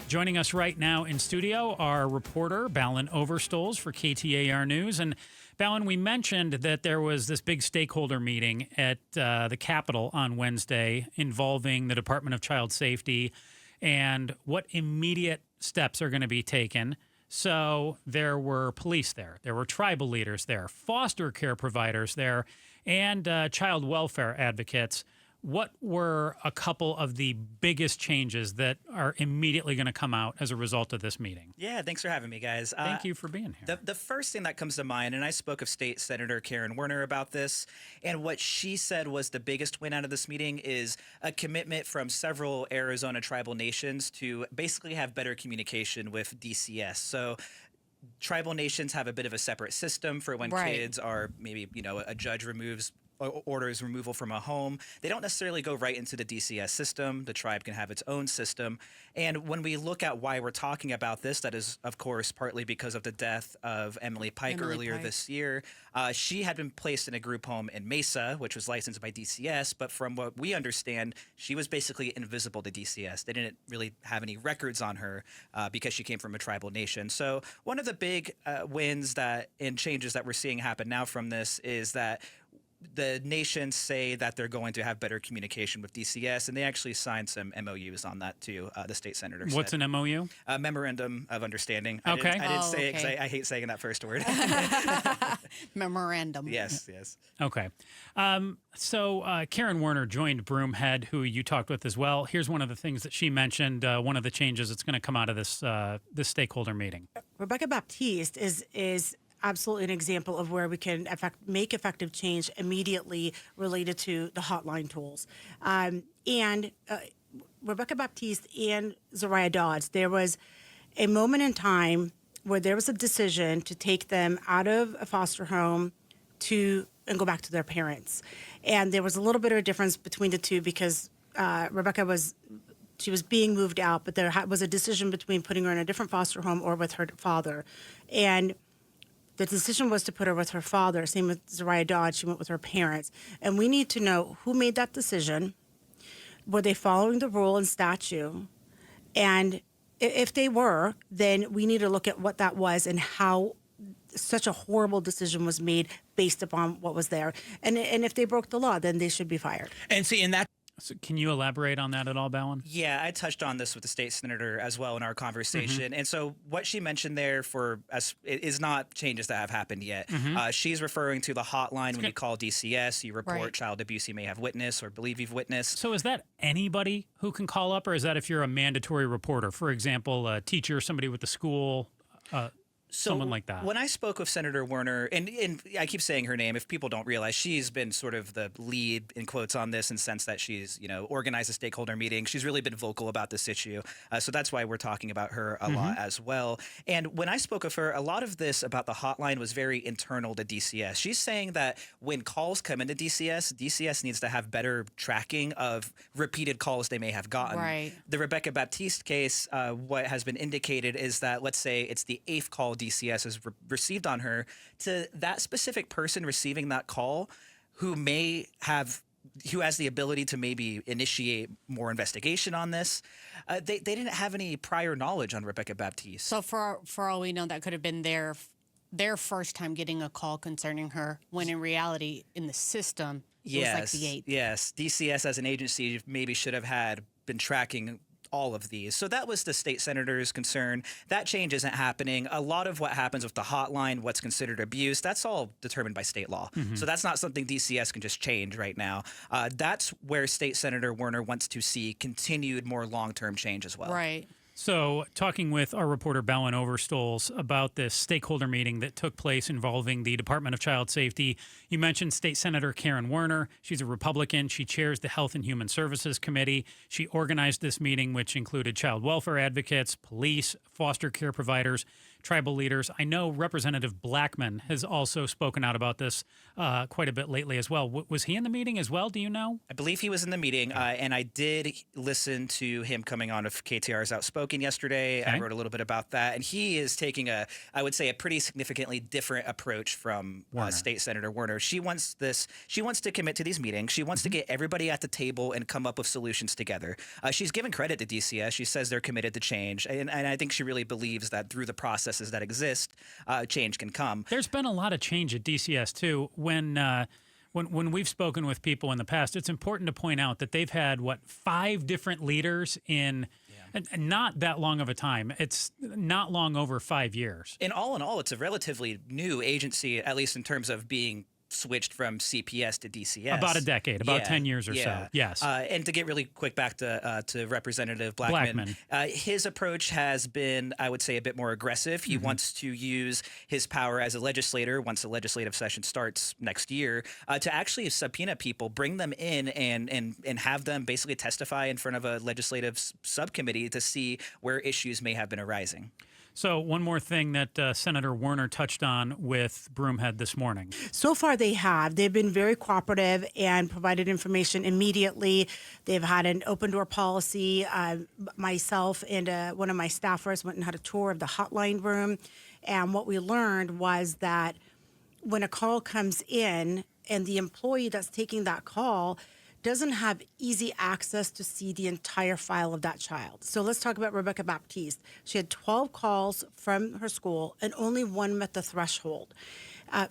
Joining us right now in studio, our reporter, Balin Overstolz for KTAR News. And Balin, we mentioned that there was this big stakeholder meeting at the Capitol on Wednesday involving the Department of Child Safety and what immediate steps are going to be taken. So there were police there, there were tribal leaders there, foster care providers there, and child welfare advocates. What were a couple of the biggest changes that are immediately going to come out as a result of this meeting? Yeah, thanks for having me, guys. Thank you for being here. The first thing that comes to mind, and I spoke of State Senator Karen Werner about this, and what she said was the biggest win out of this meeting is a commitment from several Arizona tribal nations to basically have better communication with DCS. So tribal nations have a bit of a separate system for when kids are maybe, a judge orders removal from a home. They don't necessarily go right into the DCS system. The tribe can have its own system. And when we look at why we're talking about this, that is, of course, partly because of the death of Emily Pike earlier this year. She had been placed in a group home in Mesa, which was licensed by DCS. But from what we understand, she was basically invisible to DCS. They didn't really have any records on her because she came from a tribal nation. So one of the big wins and changes that we're seeing happen now from this is that the nations say that they're going to have better communication with DCS, and they actually signed some MOUs on that too. The state senator What's said. an MOU? A memorandum of understanding. Okay. I didn't say it because I hate saying that first word. Memorandum. Yes. Okay. So Karen Werner joined Broomhead, who you talked with as well. Here's one of the things that she mentioned, one of the changes that's going to come out of this stakeholder meeting. Rebecca Baptiste is absolutely an example of where we can make effective change immediately related to the hotline tools. Rebecca Baptiste and Zariah Dodds, there was a moment in time where there was a decision to take them out of a foster home and go back to their parents. And there was a little bit of a difference between the two because Rebecca was being moved out, but there was a decision between putting her in a different foster home or with her father. And the decision was to put her with her father. Same with Zariah Dodds. She went with her parents. And we need to know who made that decision. Were they following the rule and statute? And if they were, then we need to look at what that was and how such a horrible decision was made based upon what was there. And if they broke the law, then they should be fired. And see, in that. So can you elaborate on that at all, Balin? Yeah, I touched on this with the state senator as well in our conversation. And so what she mentioned there is not changes that have happened yet. She's referring to the hotline when you call DCS, you report child abuse you may have witnessed or believe you've witnessed. So is that anybody who can call up, or is that if you're a mandatory reporter? For example, a teacher, somebody with the school, someone like that. When I spoke with Senator Werner, and I keep saying her name, if people don't realize, she's been sort of the lead, in quotes, on this in the sense that she's, organized a stakeholder meeting. She's really been vocal about this issue. So that's why we're talking about her a lot as well. And when I spoke with her, a lot of this about the hotline was very internal to DCS. She's saying that when calls come into DCS needs to have better tracking of repeated calls they may have gotten. Right. The Rebecca Baptiste case, what has been indicated is that, let's say it's the 8th call DCS has received on her, to that specific person receiving that call who has the ability to maybe initiate more investigation on this. They didn't have any prior knowledge on Rebecca Baptiste. So for all we know, that could have been their first time getting a call concerning her, when in reality, in the system, it was like the 8th. Yes. DCS as an agency maybe should have been tracking all of these. So that was the state senator's concern. That change isn't happening. A lot of what happens with the hotline, what's considered abuse, that's all determined by state law. So that's not something DCS can just change right now. That's where State Senator Werner wants to see continued more long-term change as well. Right. So talking with our reporter Balin Overstolz about this stakeholder meeting that took place involving the Department of Child Safety, you mentioned State Senator Karen Werner. She's a Republican. She chairs the Health and Human Services Committee. She organized this meeting, which included child welfare advocates, police, foster care providers, tribal leaders. I know Representative Blackman has also spoken out about this quite a bit lately as well. Was he in the meeting as well? Do you know? I believe he was in the meeting, and I did listen to him coming on of KTR's Outspoken yesterday. Okay. I wrote a little bit about that, and he is taking I would say, a pretty significantly different approach from State Senator Werner. She wants to commit to these meetings. She wants to get everybody at the table and come up with solutions together. She's given credit to DCS. She says they're committed to change, and I think she really believes that through the processes that exist, change can come. There's been a lot of change at DCS too. When we've spoken with people in the past, it's important to point out that they've had 5 different leaders in not that long of a time. It's not long over 5 years. And all in all, it's a relatively new agency, at least in terms of being switched from CPS to DCS. About a decade, about 10 years or so. Yes. And to get really quick back to Representative Blackman. His approach has been, I would say, a bit more aggressive. He wants to use his power as a legislator once the legislative session starts next year to actually subpoena people, bring them in and have them basically testify in front of a legislative subcommittee to see where issues may have been arising. So one more thing that Senator Werner touched on with Broomhead this morning. So far they have. They've been very cooperative and provided information immediately. They've had an open door policy. Myself and one of my staffers went and had a tour of the hotline room. And what we learned was that when a call comes in and the employee that's taking that call doesn't have easy access to see the entire file of that child. So let's talk about Rebecca Baptiste. She had 12 calls from her school and only one met the threshold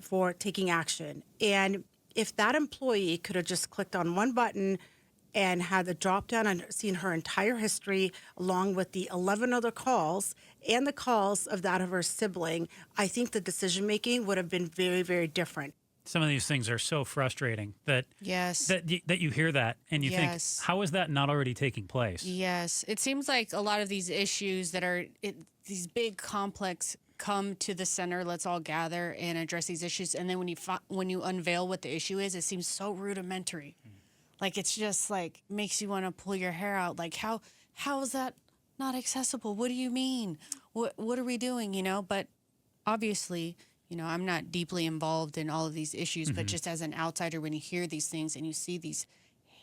for taking action. And if that employee could have just clicked on one button and had the drop down and seen her entire history along with the 11 other calls and the calls of that of her sibling, I think the decision making would have been very, very different. Some of these things are so frustrating that Yes. that you hear that and you Yes. think, how is that not already taking place? Yes. It seems like a lot of these issues that are these big complex come to the center. Let's all gather and address these issues. And then when you unveil what the issue is, it seems so rudimentary. Like it's just like makes you want to pull your hair out. Like how is that not accessible? What do you mean? What are we doing? But obviously, I'm not deeply involved in all of these issues, but just as an outsider, when you hear these things and you see these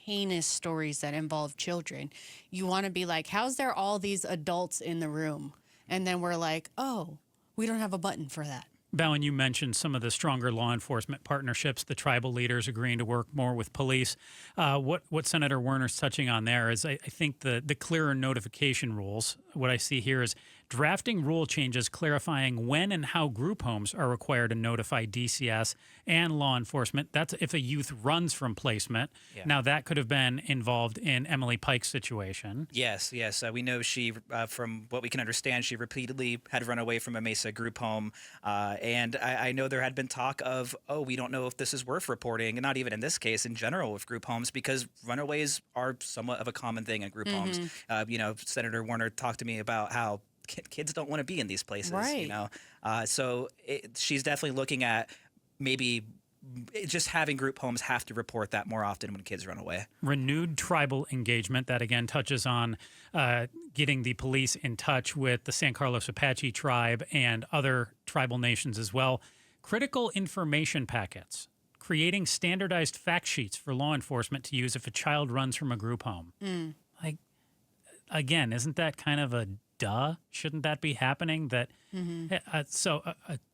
heinous stories that involve children, you want to be like, how's there all these adults in the room? And then we're like, oh, we don't have a button for that. Balin, you mentioned some of the stronger law enforcement partnerships, the tribal leaders agreeing to work more with police. What Senator Werner's touching on there is, I think, the clearer notification rules. What I see here is drafting rule changes clarifying when and how group homes are required to notify DCS and law enforcement. That's if a youth runs from placement. Yeah. Now, that could have been involved in Emily Pike's situation. Yes. We know she, from what we can understand, she repeatedly had run away from a Mesa group home. And I know there had been talk of, we don't know if this is worth reporting, and not even in this case, in general with group homes, because runaways are somewhat of a common thing in group homes. Senator Werner talked to me about how kids don't want to be in these places, right. So she's definitely looking at maybe just having group homes have to report that more often when kids run away. Renewed tribal engagement, that again touches on getting the police in touch with the San Carlos Apache tribe and other tribal nations as well. Critical information packets, creating standardized fact sheets for law enforcement to use if a child runs from a group home. Like, again, isn't that kind of a duh? Shouldn't that be happening? That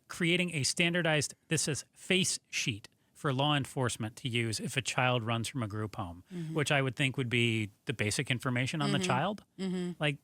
creating a standardized, this is face sheet for law enforcement to use if a child runs from a group home, which I would think would be the basic information on the child. Like,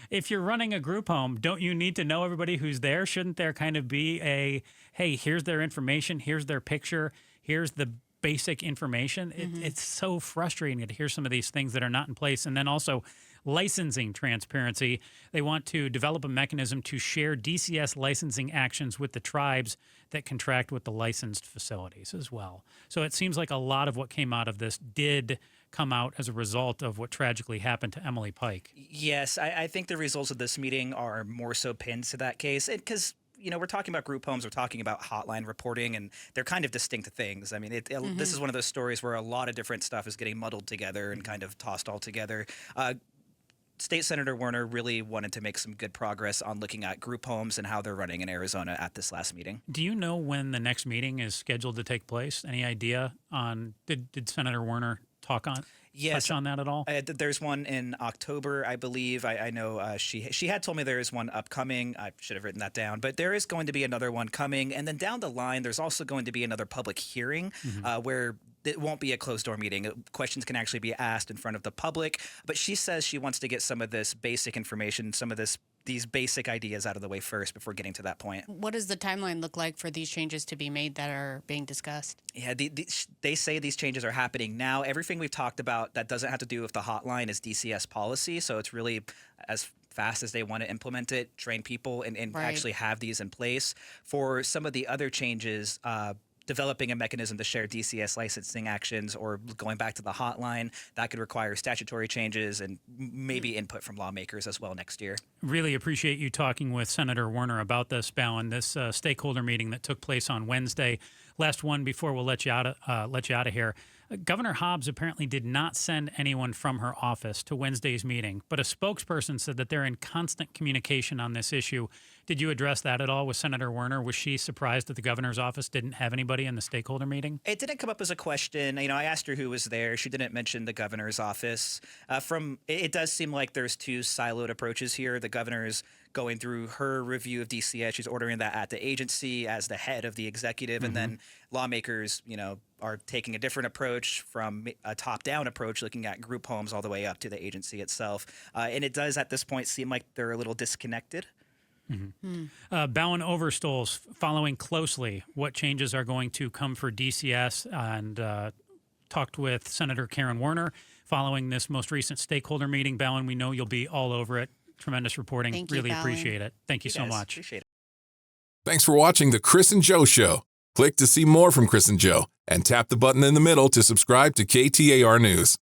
if you're running a group home, don't you need to know everybody who's there? Shouldn't there kind of be a, hey, here's their information, here's their picture, here's the basic information? It's so frustrating to hear some of these things that are not in place. And then also licensing transparency. They want to develop a mechanism to share DCS licensing actions with the tribes that contract with the licensed facilities as well. So it seems like a lot of what came out of this did come out as a result of what tragically happened to Emily Pike. Yes, I think the results of this meeting are more so pinned to that case, because we're talking about group homes, we're talking about hotline reporting, and they're kind of distinct things. I mean, this is one of those stories where a lot of different stuff is getting muddled together and kind of tossed all together. State Senator Werner really wanted to make some good progress on looking at group homes and how they're running in Arizona at this last meeting. Do you know when the next meeting is scheduled to take place? Any idea on, did Senator Werner touch on that at all? There's one in October, I believe. I know she had told me there is one upcoming. I should have written that down. But there is going to be another one coming. And then down the line, there's also going to be another public hearing where it won't be a closed-door meeting. Questions can actually be asked in front of the public. But she says she wants to get some of this basic information, some of these basic ideas out of the way first before getting to that point. What does the timeline look like for these changes to be made that are being discussed? Yeah, they say these changes are happening now. Everything we've talked about that doesn't have to do with the hotline is DCS policy. So it's really as fast as they want to implement it, train people, and Right. actually have these in place. For some of the other changes, developing a mechanism to share DCS licensing actions or going back to the hotline, that could require statutory changes and maybe input from lawmakers as well next year. Really appreciate you talking with Senator Werner about this, Balin, this stakeholder meeting that took place on Wednesday. Last one before we'll let you out of here. Governor Hobbs apparently did not send anyone from her office to Wednesday's meeting, but a spokesperson said that they're in constant communication on this issue. Did you address that at all with Senator Werner? Was she surprised that the governor's office didn't have anybody in the stakeholder meeting? It didn't come up as a question. I asked her who was there. She didn't mention the governor's office. It does seem like there's two siloed approaches here. The governor's going through her review of DCS. She's ordering that at the agency as the head of the executive, and then lawmakers, are taking a different approach from a top-down approach, looking at group homes all the way up to the agency itself. And it does at this point seem like they're a little disconnected. Balin Overstolz, following closely what changes are going to come for DCS, and talked with Senator Karen Werner following this most recent stakeholder meeting. Balin, we know you'll be all over it. Tremendous reporting. Thank you, really Balin. appreciate it. Thank you so Guys, much. Appreciate it. Thanks for watching The Chris and Joe Show. Click to see more from Chris and Joe and tap the button in the middle to subscribe to KTAR News.